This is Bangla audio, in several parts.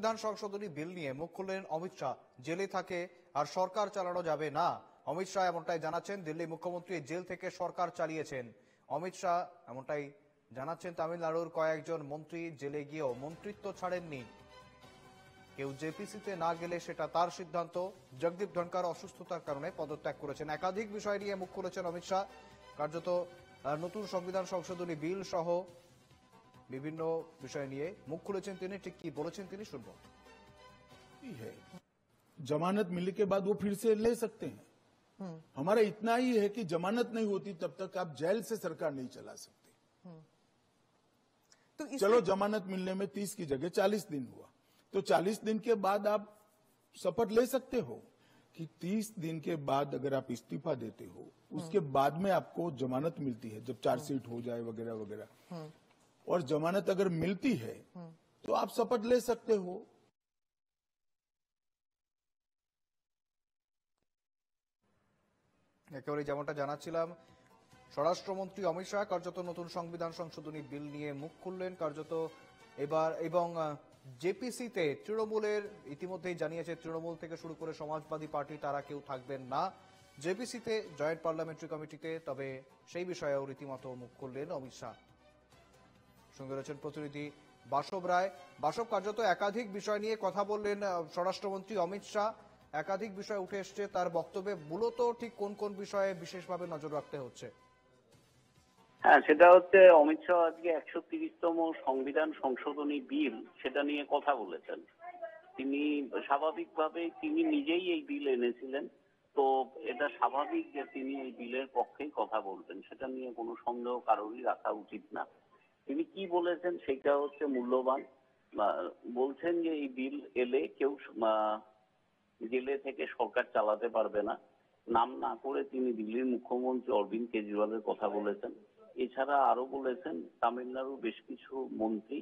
সংবিধান সংশোধনী বিল নিয়ে মুখ খুললেন অমিত শাহ। জেলে থাকে আর সরকার চালানো যাবে না, অমিত শাহ এমনটাই জানাচ্ছেন। দিল্লি মুখ্যমন্ত্রী জেল থেকে সরকার চালিয়েছেন, অমিত শাহ এমনটাই জানাচ্ছেন। তামিলনাড়ুর কয়েকজন মন্ত্রী জেলে গিয়েও মন্ত্রিত্ব ছাড়েননি। কেউ জেপিসিতে না গেলে সেটা তার সিদ্ধান্ত। জগদীপ ধনকর অসুস্থতার কারণে পদত্যাগ করেছেন। একাধিক বিষয় নিয়ে মুখ খুলেছেন অমিত শাহ। কার্যত নতুন সংবিধান সংশোধনী বিল সহ বিভিন্ন বিষয় নিয়ে মুখ খুলেছেন তিনি। ঠিক কি বলেছেন তিনি শুনবো। जमानत मिलने के बाद वो फिर से ले सकते हैं। हमारा इतना ही है कि जमानत नहीं होती तब तक आप जेल से सरकार नहीं चला सकते। तो चलो जमानत मिलने में 30 की जगह 40 दिन हुआ, तो 40 दिन के बाद आप शपथ ले सकते हो कि 30 दिन के बाद अगर आप इस्तीफा देते हो उसके बाद में आपको जमानत मिलती है, जब चार्जशीट हो जाए वगैरह वगैरह, और जमानत अगर मिलती है तो आप शपथ ले सकते हो। একেবারে যেমনটা জানাচ্ছিলাম, স্বরাষ্ট্রমন্ত্রী অমিত শাহ কার্যত নতুন সংবিধান সংশোধনী বিল নিয়ে মুখ খুললেন কার্যত এবার। এবং জেপিসিতে তৃণমূলের ইতিমধ্যেই জানিয়েছে, তৃণমূল থেকে শুরু করে সমাজবাদী পার্টি তারা কেউ থাকবেন না জেপিসিতে, জয়েন্ট পার্লামেন্টারি কমিটিতে। তবে সেই বিষয়েও রীতিমতো মুখ খুললেন অমিত শাহ। সঙ্গে রয়েছেন প্রতিনিধি বাসব রায়। বাসব, কার্যত একাধিক বিষয় নিয়ে কথা বললেন স্বরাষ্ট্রমন্ত্রী অমিত শাহ। একাধিক বিষয় উঠে এসছে তার বক্তব্যে, মূলত ঠিক কোন কোন বিষয়ে বিশেষভাবে নজর রাখতে হচ্ছে? হ্যাঁ, সেটা হচ্ছে অমিত শাহ আজকে 130তম সংবিধান সংশোধনী বিল সেটা নিয়ে কথা বলেছেন। তিনি স্বাভাবিকভাবে তিনি নিজেই এই বিল এনেছিলেন, তো এটা স্বাভাবিক যে তিনি এই বিলের পক্ষেই কথা বলবেন, সেটা নিয়ে কোনো সন্দেহ কারোরই রাখা উচিত না। তিনি কি বলেছেন সেটা হচ্ছে মূল্যবান। বলছেন যে এই বিল এলে কেউ জেলে থেকে সরকার চালাতে পারবে না। নাম না করে তিনি দিল্লির মুখ্যমন্ত্রী অরবিন্দ কেজরিওয়ালের কথা বলেছেন। এছাড়া আরো বলেছেন তামিলনাড়ুর বেশ কিছু মন্ত্রী,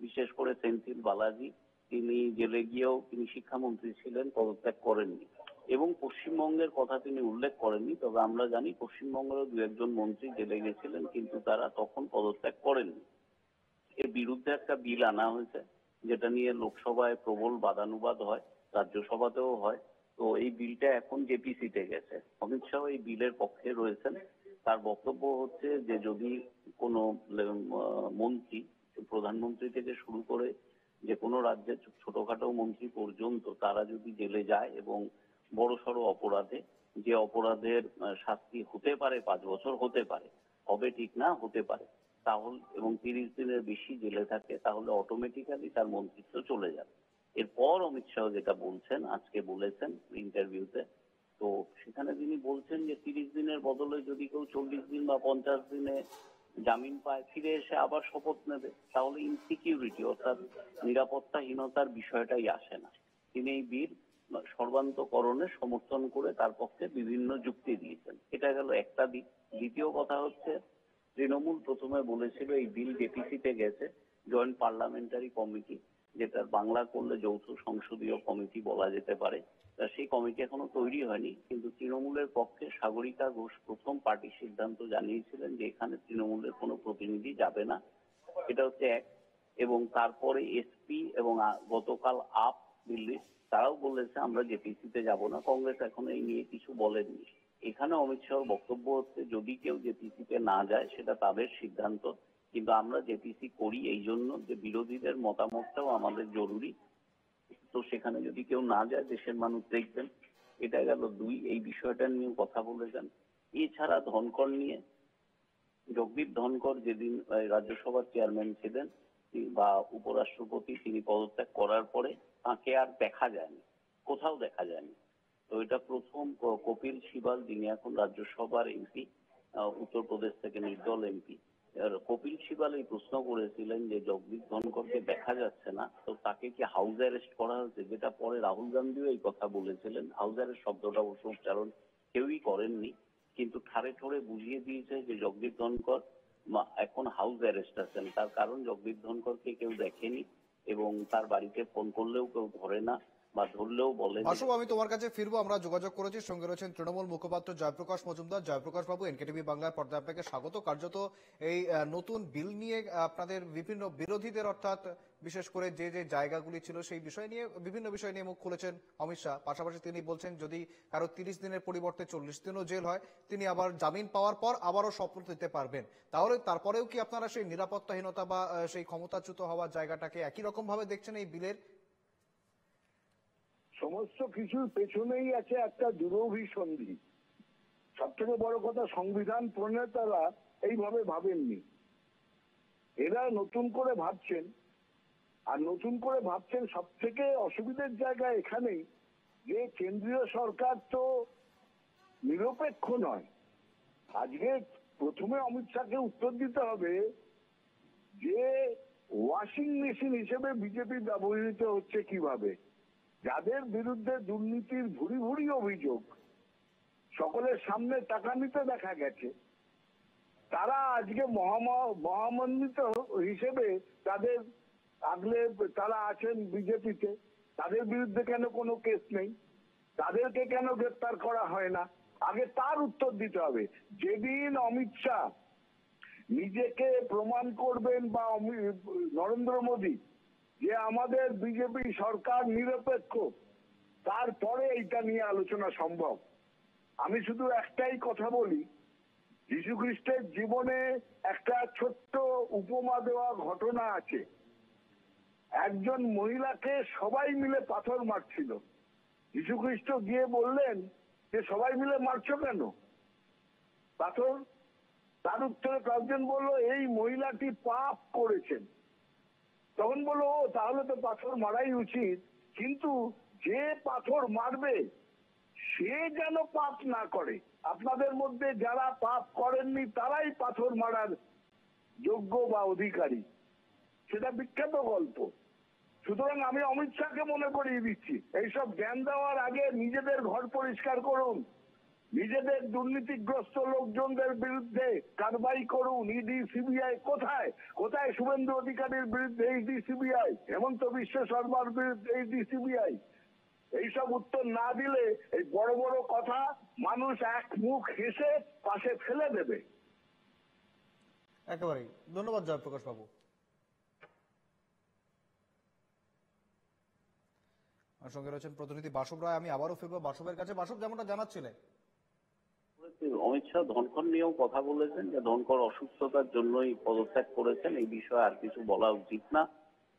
বিশেষ করে সেন্থিল বালাজি, তিনি জেলে গিয়েও তিনি শিক্ষামন্ত্রী ছিলেন, পদত্যাগ করেননি। এবং পশ্চিমবঙ্গের কথা তিনি উল্লেখ করেননি, তবে আমরা জানি পশ্চিমবঙ্গেরও দু একজন মন্ত্রী জেলে গেছিলেন, কিন্তু তারা তখন পদত্যাগ করেননি। এর বিরুদ্ধে একটা বিল আনা হয়েছে, যেটা নিয়ে লোকসভায় প্রবল বাদানুবাদ হয়, রাজ্যসভাতেও হয়। তো এই বিলটা এখন জেপিসিতে গেছে। অমিত শাহ এই বিলের পক্ষে রয়েছেন। তার বক্তব্য হচ্ছে যে যদি কোনো মন্ত্রী, প্রধানমন্ত্রী থেকে শুরু করে যে কোনো রাজ্যের ছোটখাটো মন্ত্রী পর্যন্ত, তারা যদি জেলে যায় এবং বড়সড় অপরাধে, যে অপরাধের শাস্তি হতে পারে 5 বছর, হতে পারে, হবে ঠিক না, হতে পারে, তাহলে এবং 30 দিনের বেশি জেলে থাকে, তাহলে অটোমেটিক্যালি তার মন্ত্রিত্ব চলে যাবে। এরপর অমিত শাহ যেটা বলছেন, আজকে বলেছেন ইন্টারভিউতে, তো সেখানে তিনি বলছেন যে 30 দিনের বদলে যদি কেউ 40 দিন বা 50 দিনে জামিন পায়, ফিরে এসে আবার শপথ নেবে, তাহলে ইনসিকিউরিটি অর্থাৎ নিরাপত্তাহীনতার বিষয়টাই আসে না। তিনি এই বিল সর্বান্তকরণে সমর্থন করে তার পক্ষে বিভিন্ন যুক্তি দিয়েছেন। এটা গেল একটা দিক। দ্বিতীয় কথা হচ্ছে, তৃণমূল প্রথমে বলেছিল এই বিল জেপিসিতে গেছে, জয়েন্ট পার্লামেন্টারি কমিটি, যেটা বাংলা করলে যৌথ সংসদীয় কমিটি বলা যেতে পারে। সেই কমিটি এখনো তৈরি হয়নি, কিন্তু তৃণমূলের পক্ষে সাগরিকা ঘোষ প্রথম পার্টি সিদ্ধান্ত জানিয়েছিলেন যে এখানে তৃণমূলের কোনো প্রতিনিধি যাবে না। এটা হচ্ছে এক। এবং তারপরে এসপি এবং গতকাল আপ দিল্লি, তারাও বলেছে আমরা জেপিসিতে যাব না। কংগ্রেস এখনো এই নিয়ে কিছু বলেননি। এখানে অমিত শাহর বক্তব্য হচ্ছে যদি কেউ জেপিসিতে না যায় সেটা তাদের সিদ্ধান্ত, কিন্তু আমরা জেপিসি করি এই জন্য যে বিরোধীদের মতামতটাও আমাদের জরুরি। তো সেখানে যদি কেউ না যায় দেশের মানুষ দেখবেন। এটা গেল দুই। এই বিষয়টা নিয়ে কথা বলেছেন। এছাড়া ধনকর নিয়ে, জগদীপ ধনকর যেদিন রাজ্যসভার চেয়ারম্যান ছিলেন বা উপরাষ্ট্রপতি, তিনি পদত্যাগ করার পরে তাকে আর দেখা যায়নি, কোথাও দেখা যায়নি। তো এটা প্রথম কপিল সিবাল, যিনি এখন রাজ্যসভার এমপি, উত্তরপ্রদেশ থেকে নির্দল এমপি, কপিল সিবাল এই প্রশ্ন করেছিলেন যে জগদীপ ধনকরকে দেখা যাচ্ছে না, তো তাকে কি হাউস অ্যারেস্ট করা হয়েছে, যেটা পরে রাহুল গান্ধীও এই কথা বলেছিলেন। হাউস অ্যারেস্ট শব্দটা অবশ্য উচ্চারণ কেউই করেননি, কিন্তু ঠারে ঠোরে বুঝিয়ে দিয়েছে যে জগদীপ ধনকর এখন হাউস অ্যারেস্ট আছেন। তার কারণ জগদীপ ধনকরকে কেউ দেখেনি এবং তার বাড়িতে ফোন করলেও কেউ ধরে না, বা ধরলেও বলে যে বাসু, আমি তোমার কাছে ফিরবো। আমরা যোগাযোগ করেছি, সঙ্গে রয়েছেন তৃণমূল মুখপাত্র জয়প্রকাশ মজুমদার। জয়প্রকাশ বাবু, এনকেটিভি বাংলার পর্দায় আপনাকে স্বাগত। কার্যত এই নতুন বিল নিয়ে আপনাদের বিভিন্ন বিরোধীদের, অর্থাৎ বিশেষ করে যে যে জায়গাগুলি ছিল সেই বিষয় নিয়ে, বিভিন্ন বিষয় নিয়ে মুখ খুলেছেন অমিত শাহ। পাশাপাশি তিনি বলছেন যদি কারো 30 দিনের পরিবর্তে 40 দিনও জেল হয়, তিনি আবার জামিন পাওয়ার পর আবারও শপথ নিতে পারবেন। তাহলে তারপরেও কি আপনারা সেই নিরাপত্তাহীনতা বা সেই ক্ষমতাচ্যুত হওয়ার জায়গাটাকে একই রকম ভাবে দেখছেন এই বিলের? সমস্ত কিছুর পেছনেই আছে একটা দুরভিসন্ধি। সব থেকে বড় কথা, সংবিধান প্রণেতারা এইভাবে ভাবেননি। এরা নতুন করে ভাবছেন, আর নতুন করে ভাবছেন। সব থেকে অসুবিধার জায়গা এখানেই যে কেন্দ্রীয় সরকার তো নিরপেক্ষ নয়। আজকে প্রথমে অমিত শাহকে উত্তর দিতে হবে যে ওয়াশিং মেশিন হিসেবে বিজেপি ব্যবহৃত হচ্ছে কিভাবে। যাদের বিরুদ্ধে দুর্নীতির ভুরি ভুরি অভিযোগ, সকলের সামনে টাকা নিতে দেখা গেছে, তারা আজকে মহামন্ডিত হিসেবে তাদের আগলে তারা আছেন বিজেপিতে। তাদের বিরুদ্ধে কেন কোনো কেস নেই? তাদেরকে কেন গ্রেপ্তার করা হয় না? আগে তার উত্তর দিতে হবে। যেদিন অমিত শাহ নিজেকে প্রমাণ করবেন বা নরেন্দ্র মোদী যে আমাদের বিজেপি সরকার নিরপেক্ষ, তারপরে এইটা নিয়ে আলোচনা সম্ভব। আমি শুধু একটাই কথা বলি, যীশু খ্রিস্টের জীবনে একটা ছোট্ট উপমা দেওয়া ঘটনা আছে। একজন মহিলাকে সবাই মিলে পাথর মারছিল। যীশু খ্রিস্ট গিয়ে বললেন যে সবাই মিলে মারছো কেন পাথর? তার উত্তরে কয়েকজন বলল এই মহিলাটি পাপ করেছেন। তখন বললো, ও তাহলে তো পাথর মারাই উচিত, কিন্তু যে পাথর মারবে সে যেন পাপ না করে। আপনাদের মধ্যে যারা পাপ করেননি তারাই পাথর মারার যোগ্য বা অধিকারী। সেটা বিখ্যাত গল্প। সুতরাং আমি অমিত শাহকে মনে করিয়ে দিচ্ছি, এইসব জ্ঞান দেওয়ার আগে নিজেদের ঘর পরিষ্কার করুন, নিজেদের দুর্নীতিগ্রস্ত লোকজনদের বিরুদ্ধে কারবাই করুন। ইডি সিবিআই কোথায়? কোথায় শুভেন্দু অধিকারীর বিরুদ্ধে ইডি সিবিআই, হেমন্ত বিশ্ব শর্মার বিরুদ্ধে ইডি সিবিআই? এইসব উত্তর না দিলে এই বড় বড় কথা মানুষ এক মুখ হেসে পাশে ফেলে দেবে। একেবারেই ধন্যবাদ জয়প্রকাশ বাবু। আমার সঙ্গে রয়েছেন প্রতিনিধি বাসব রায়। আমি আবারও ফিরবো বাসবের কাছে। বাসব, যেমনটা জানাচ্ছিলেন, অমিত শাহ ধনখড় নিয়েও কথা বলেছেন যে ধনখড় অসুস্থতার জন্যই পদত্যাগ করেছেন, এই বিষয়ে আর কিছু বলা উচিত না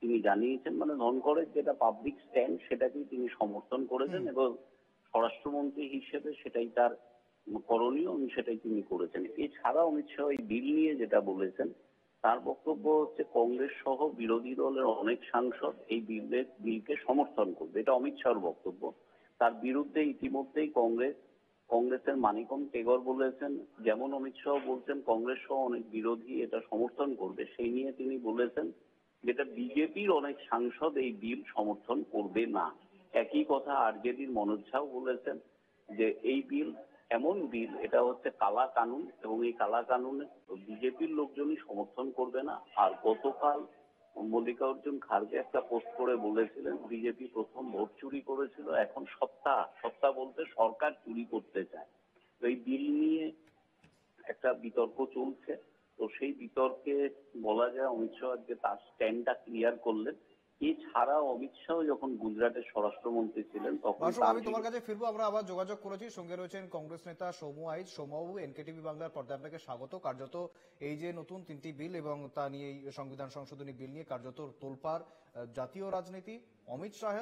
তিনি জানিয়েছেন। মানে ধনখড়ের যেটা পাবলিক স্ট্যান্ড সেটাকেই তিনি সমর্থন করেছেন এবং স্বরাষ্ট্রমন্ত্রী হিসেবে সেটাই তার করণীয় এবং সেটাই তিনি করেছেন। এছাড়া অমিত শাহ এই বিল নিয়ে যেটা বলেছেন, তার বক্তব্য হচ্ছে কংগ্রেস সহ বিরোধী দলের অনেক সাংসদ এই বিলকে সমর্থন করবে, এটা অমিত শাহর বক্তব্য। তার বিরুদ্ধে ইতিমধ্যেই কংগ্রেসের মানিকম টেগর বলেছেন, যেমন অমিত শাহ বলছেন কংগ্রেস সহ অনেক বিরোধী এটা সমর্থন করবে, সেই নিয়ে তিনি বলেছেন যেটা বিজেপির অনেক সাংসদ এই বিল সমর্থন করবে না। একই কথা আরজেডির মনোজ ঝাও বলেছেন যে এই বিল এমন বিল, এটা হচ্ছে কালা কানুন এবং এই কালা কানুনে বিজেপির লোকজনই সমর্থন করবে না। আর গতকাল মল্লিকার্জুন খার্গে একটা পোস্ট করে বলেছিলেন বিজেপি প্রথম ভোট চুরি করেছিল, এখন সত্তা বলতে সরকার চুরি করতে চায়। তো এই বিল নিয়ে একটা বিতর্ক চলছে। তো সেই বিতর্কে বলা যায় অমিত শাহ আজকে তার স্ট্যান্ডটা ক্লিয়ার করলেন। এছাড়া অমিত শাহ যখন গুজরাটের স্বরাষ্ট্রমন্ত্রী ছিলেন তখন বাসু, আমি তোমার কাছে ফিরবো। আমরা আবার যোগাযোগ করেছি, সঙ্গে রয়েছেন কংগ্রেস নেতা সৌম্য আইচ। সৌম্যবাবু, এনকেটিভি বাংলার পর্দায় আপনাকে স্বাগত। কার্যত এই যে নতুন 3টি বিল এবং তা নিয়ে সংবিধান সংশোধনী বিল নিয়ে কার্যত তোলপাড় জাতীয় রাজনীতি। অমিত শাহ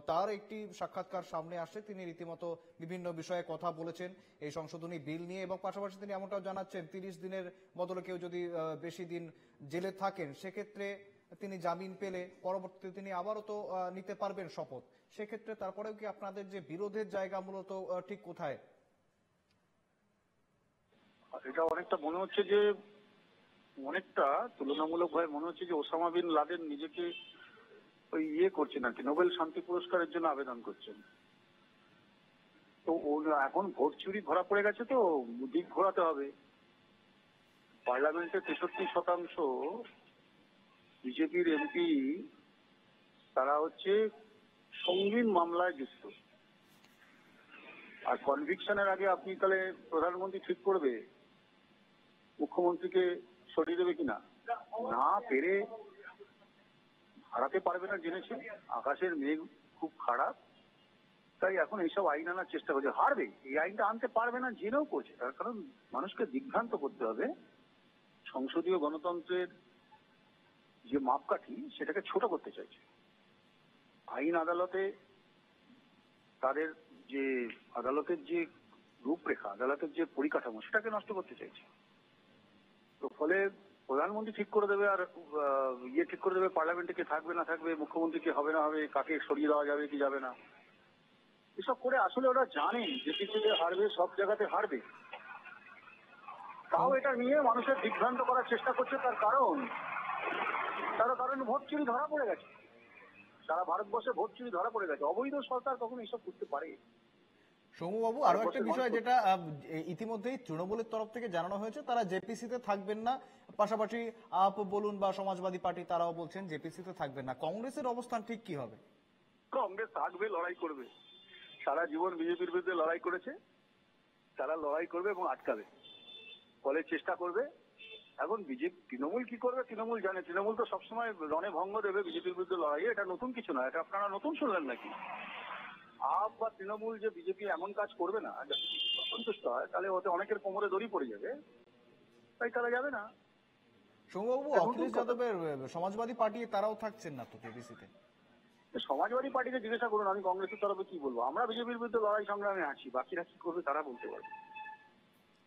তার একটি সাক্ষাৎকার সামনে আসছে, তিনি রীতিমতো বিভিন্ন বিষয়ে কথা বলেছেন এই সংশোধনী বিল নিয়ে, এবং পাশাপাশি তিনি এমনটাও জানাচ্ছেন 30 দিনের বদলে কেউ যদি বেশি দিন জেলে থাকেন সেক্ষেত্রে তিনি জামিন পেলে পরবর্তীতে তিনি আবারও তো নিতে পারবেন শপথ। সেক্ষেত্রে তারপরেও কি আপনাদের যে বিরোধের জায়গা মূলত ঠিক কোথায়? এটা অনেকটা মনে হচ্ছে যে অনেকটা তুলনামূলকভাবে মনে হচ্ছে যে ওসামা বিন লাদেন নিজেকে ওই করছেন আর কি, নোবেল শান্তি পুরস্কারের জন্য আবেদন করছেন। তো এখন ভোট চুরি ধরা পড়ে গেছে, তো দিক ঘোরাতে হবে। পার্লামেন্টে 63% বিজেপির এমপি তারা হচ্ছে সঙ্গীন মামলায় যুক্ত। আর কনভিকশনের আগে আপনি তাহলে প্রধানমন্ত্রী ঠিক করবে মুখ্যমন্ত্রীকে সরিয়ে দেবে কিনা, না পেরে হারাতে পারবে না জেনেছে। আকাশের মেঘ খুব খারাপ, তাই এখন এইসব আইন আনার চেষ্টা করছে। হারবে, এই আইনটা আনতে পারবে না জেনেও করছে, তার কারণ মানুষকে দিগ্ভ্রান্ত করতে হবে। সংসদীয় গণতন্ত্রের যে মাপকাঠি সেটাকে ছোট করতে চাইছে। আইন আদালতে তাদের যে আদালতের যে রূপরেখা, আদালতের যে পরিকাঠামো সেটাকে নষ্ট করতে চাইছে। তো ফলে প্রধানমন্ত্রী ঠিক করে দেবে, আর ঠিক করে দেবে পার্লামেন্টে কে থাকবে না থাকবে, মুখ্যমন্ত্রী কে হবে না হবে, কাকে সরিয়ে দেওয়া যাবে কি যাবে না। এসব করে আসলে ওরা জানেন যে পৃথিবীতে হারবে, সব জায়গাতে হারবে। তাও এটা নিয়ে মানুষের দিগ্ভ্রান্ত করার চেষ্টা করছে। তার কারণ ভোট চুরি ধরা পড়ে গেছে। সারা ভারতবর্ষে ভোট চুরি ধরা পড়ে গেছে। অবৈধ সরকার কখনো এসব করতে পারে? সৌম্যবাবু, আরো একটা বিষয় যেটা ইতিমধ্যেই তৃণমূলের তরফ থেকে জানানো হয়েছে, তারা জেপিসিতে থাকবেন না। পাশাপাশি আপ বলুন বা সমাজবাদী পার্টি তারাও বলছেন জেপিসিতে থাকবেন না। কংগ্রেসের অবস্থান ঠিক কি হবে? কংগ্রেস থাকবে, লড়াই করবে। সারা জীবন বিজেপির বিরুদ্ধে লড়াই করেছে, তারা লড়াই করবে এবং আটকাবে, ফলে চেষ্টা করবে। এখন তৃণমূল কি করবে তৃণমূল জানে। তৃণমূল তো সবসময় রণে ভঙ্গ দেবে বিজেপির বিরুদ্ধে লড়াই, এটা নতুন কিছু না। এটা আপনারা নতুন শুনলেন নাকি? আপ বা তৃণমূল যে বিজেপি এমন কাজ করবে না, সন্তুষ্ট হয়, তাহলে ওতে অনেকের কোমরে দড়ি পড়ে যাবে, তাই তারা যাবে না। সৌম্যবাবু, অখিলেশ যাদবের সমাজবাদী পার্টি তারাও থাকছেন না তো জেপিসিতে। সমাজবাদী পার্টিকে জিজ্ঞাসা করুন, আমি কংগ্রেসের তরফে কি বলবো। আমরা বিজেপির বিরুদ্ধে লড়াই সংগ্রামে আছি, বাকিরা কি করবে তারা বলতে পারবে।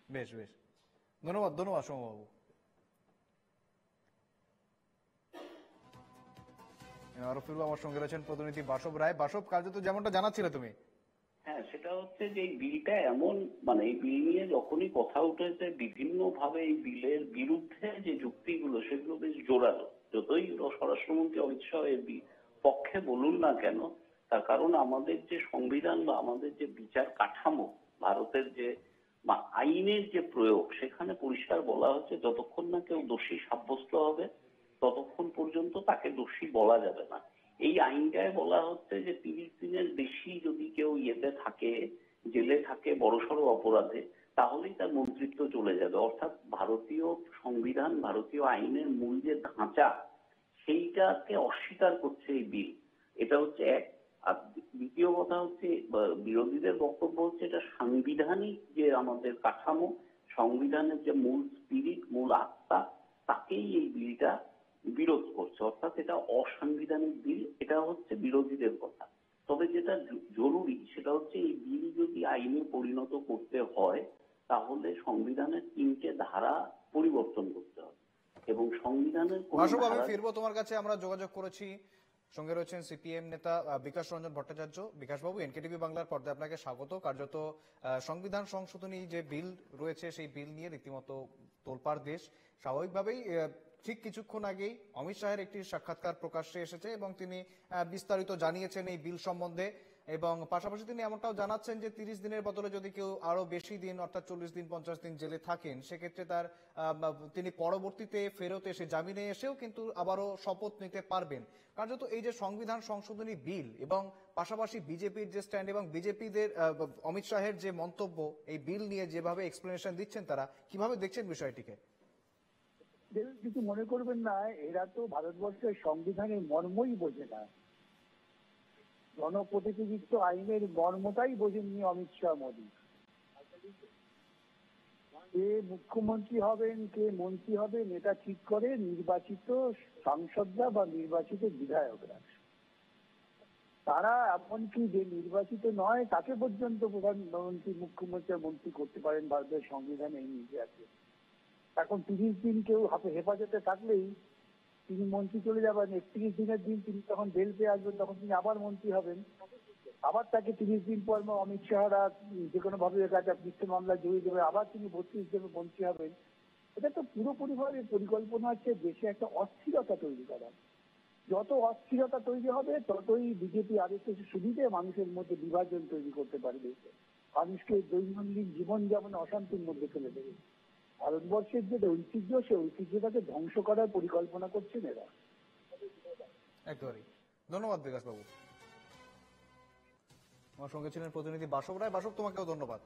বেশ বেশ, ধন্যবাদ সৌম্যবাবু। আরো ফিরবো, আমার সঙ্গে রয়েছেন প্রতিনিধি বাসব রায়। বাসব, কার্যত যেমনটা জানাচ্ছিলে তুমি। হ্যাঁ, সেটা হচ্ছে যে এই বিলটা এমন, মানে এই বিল নিয়ে যখনই কথা উঠেছে বিভিন্ন ভাবে এই বিলের বিরুদ্ধে যে যুক্তিগুলো সেগুলো বেশ জোরালো। যতই স্বরাষ্ট্রমন্ত্রী অমিত শাহ এর পক্ষে বলুন না কেন, তার কারণ আমাদের যে সংবিধান বা আমাদের যে বিচার কাঠামো, ভারতের যে আইনের যে প্রয়োগ, সেখানে পরিষ্কার বলা হচ্ছে যতক্ষণ না কেউ দোষী সাব্যস্ত হবে ততক্ষণ পর্যন্ত তাকে দোষী বলা যাবে না। এই আইনটায় বলা হচ্ছে যে 30 দিনের বেশি যদি কেউ থাকে, জেলে থাকে বড়সড় অপরাধে, তাহলেই তার মন্ত্রিত্ব চলে যাবে। অর্থাৎ ভারতীয় সংবিধান, ভারতীয় আইনের মূল যে ধাঁচা, সেইটাকে অস্বীকার করছে এই বিল। এটা হচ্ছে এক। আর দ্বিতীয় কথা হচ্ছে, বিরোধীদের বক্তব্য হচ্ছে এটা সাংবিধানিক যে আমাদের কাঠামো, সংবিধানের যে মূল স্পিরিট, মূল আত্মা, তাকেই এই বিলটা বিরোধ করছে। অর্থাৎ এটা অসাংবিধানিক বিল, এটা হচ্ছে বিরোধীদের কথা। তবে যেটা জরুরি সেটা হচ্ছে এই বিল যদি আইনে পরিণত করতে হয় তাহলে সংবিধানের 3টে ধারা পরিবর্তন করতে হবে এবং সংবিধানের বাসব, আমি ফিরবো তোমার কাছে। আমরা যোগাযোগ করেছি, সঙ্গে রয়েছেন সিপিএম নেতা বিকাশ রঞ্জন ভট্টাচার্য। বিকাশ বাবু, এনকেটিভি বাংলার পর্দায় আপনাকে স্বাগত। কার্যত সংবিধান সংশোধনী যে বিল রয়েছে সেই বিল নিয়ে রীতিমতো তোলপাড় দেশ। স্বাভাবিকভাবেই ঠিক কিছুক্ষণ আগেই অমিত শাহের একটি সাক্ষাৎকার প্রকাশ্যে এসেছে এবং তিনি বিস্তারিত জানিয়েছেন এই বিল সম্বন্ধে, এবং পাশাপাশি তিনি এমনটাও জানাচ্ছেন যে 30 দিনের বদলে যদি কেউ আরো বেশি দিন অর্থাৎ 40 দিন 50 দিন জেলে থাকেন, সেক্ষেত্রে তিনি পরবর্তীতে ফেরত এসে জামিনে এসেও কিন্তু আবারও শপথ নিতে পারবেন। কার্যত এই যে সংবিধান সংশোধনী বিল এবং পাশাপাশি বিজেপির যে স্ট্যান্ড এবং বিজেপিদের অমিত শাহের যে মন্তব্য এই বিল নিয়ে যেভাবে এক্সপ্লেনেশন দিচ্ছেন, তারা কিভাবে দেখছেন বিষয়টিকে? কিছু মনে করবেন না, এরা তো ভারতবর্ষের সংবিধানের মর্মই বোঝে না। জনপ্রতিনিধিত্ব আইনের মর্মটাই বোঝেননি অমিত শাহ মোদী। কে মুখ্যমন্ত্রী হবেন, কে মন্ত্রী হবেন, এটা ঠিক করে নির্বাচিত সাংসদরা বা নির্বাচিত বিধায়করা। তারা এমনকি যে নির্বাচিত নয় তাকে পর্যন্ত প্রধানমন্ত্রী, মুখ্যমন্ত্রী, মন্ত্রী করতে পারেন ভারতের সংবিধানে এই নিজে আছে। এখন 30 দিন কেউ হেফাজতে থাকলেই তিনি মন্ত্রী চলে যাবেন। 31 দিনের দিন তিনি তখন বেল পেয়ে আসবেন, তখন তিনি আবার মন্ত্রী হবেন। আবার তাকে 30 দিন পর অমিত শাহরা যে কোনো ভাবে মিথ্যে মামলা জড়িয়ে দেবে, আবার তিনি 32 দিনে মন্ত্রী হবেন। এটা তো পুরোপুরিভাবে পরিকল্পনা হচ্ছে দেশে একটা অস্থিরতা তৈরি করা। যত অস্থিরতা তৈরি হবে ততই বিজেপি আরো কিছু সুবিধে মানুষের মধ্যে বিভাজন তৈরি করতে পারবে, মানুষকে দৈনন্দিন জীবনযাপনে অশান্তির মধ্যে ফেলে দেবে। ভারতবর্ষের যে ঐতিহ্য, সে ঐতিহ্যটাকে ধ্বংস করার পরিকল্পনা করছেন এরা। একেবারেই। ধন্যবাদ বিকাশ বাবু। আমার সঙ্গে ছিলেন প্রতিনিধি বাসব রায়। বাসব, তোমাকেও ধন্যবাদ।